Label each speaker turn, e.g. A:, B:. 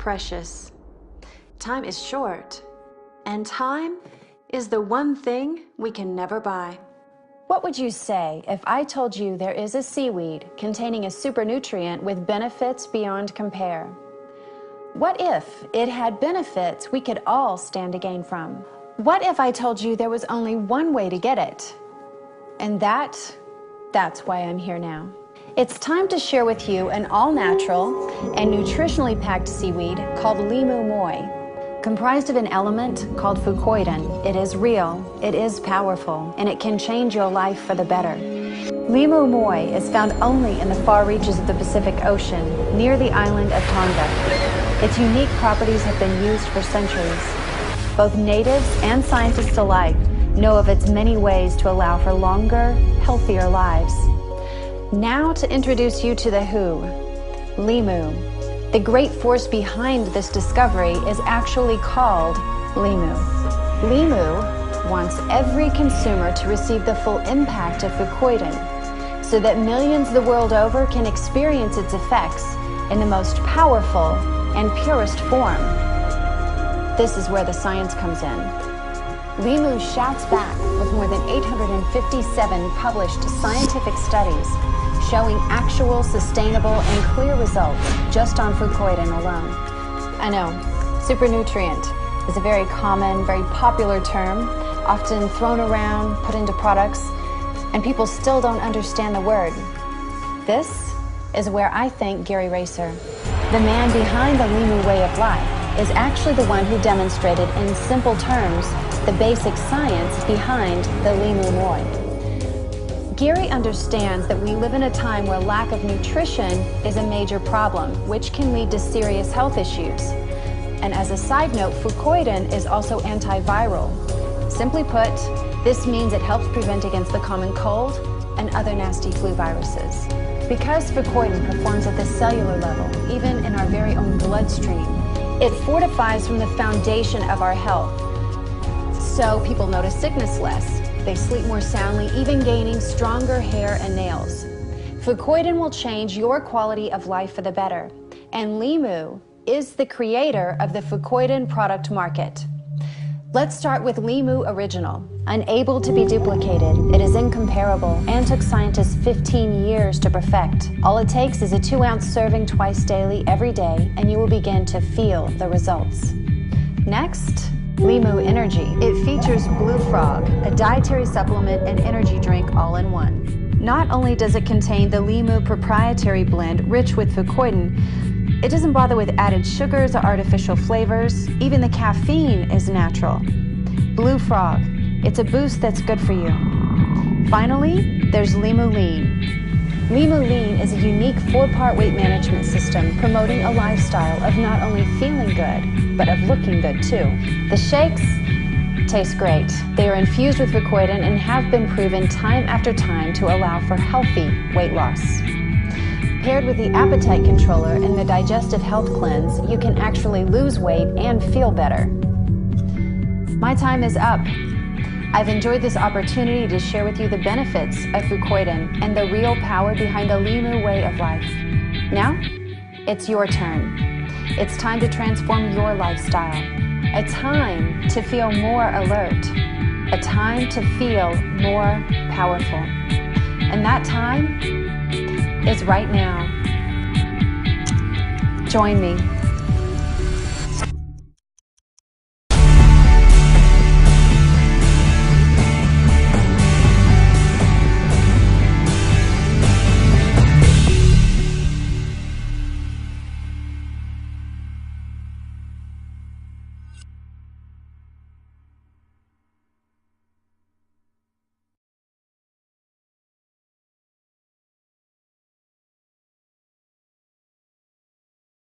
A: precious. Time is short, and time is the one thing we can never buy.
B: What would you say if I told you there is a seaweed containing a super nutrient with benefits beyond compare? What if it had benefits we could all stand to gain from? What if I told you there was only one way to get it? And that's why I'm here now. It's time to share with you an all-natural and nutritionally packed seaweed called Limu Moi. Comprised of an element called fucoidan, it is real, it is powerful, and it can change your life for the better. Limu Moi is found only in the far reaches of the Pacific Ocean, near the island of Tonga. Its unique properties have been used for centuries. Both natives and scientists alike know of its many ways to allow for longer, healthier lives. Now to introduce you to the who, Limu. The great force behind this discovery is actually called Limu. Limu wants every consumer to receive the full impact of fucoidan, so that millions the world over can experience its effects in the most powerful and purest form. This is where the science comes in. Limu shouts back with more than 857 published scientific studies showing actual, sustainable, and clear results just on fucoidan alone. I know, supernutrient is a very common, very popular term, often thrown around, put into products, and people still don't understand the word. This is where I thank Gary Racer. The man behind the Limu way of life is actually the one who demonstrated in simple terms the basic science behind the Limu Moi. Gary understands that we live in a time where lack of nutrition is a major problem, which can lead to serious health issues. And as a side note, fucoidan is also antiviral. Simply put, this means it helps prevent against the common cold and other nasty flu viruses. Because fucoidan performs at the cellular level, even in our very own bloodstream, it fortifies from the foundation of our health. So people notice sickness less. They sleep more soundly, even gaining stronger hair and nails. Fucoidan will change your quality of life for the better. And Limu is the creator of the fucoidan product market. Let's start with Limu Original. Unable to be duplicated, it is incomparable and took scientists 15 years to perfect. All it takes is a 2-ounce serving twice daily, every day, and you will begin to feel the results. Next, Limu Energy. It features Blue Frog, a dietary supplement and energy drink all in one. Not only does it contain the Limu proprietary blend rich with fucoidan, it doesn't bother with added sugars or artificial flavors. Even the caffeine is natural. Blue Frog. It's a boost that's good for you. Finally, there's Limu Lean. Limu Lean is a unique 4-part weight management system promoting a lifestyle of not only feeling good, but of looking good too. The shakes taste great. They are infused with fucoidan and have been proven time after time to allow for healthy weight loss. Paired with the appetite controller and the digestive health cleanse, you can actually lose weight and feel better. My time is up. I've enjoyed this opportunity to share with you the benefits of fucoidan and the real power behind the Limu way of life. Now, it's your turn. It's time to transform your lifestyle. A time to feel more alert. A time to feel more powerful. And that time is right now. Join me.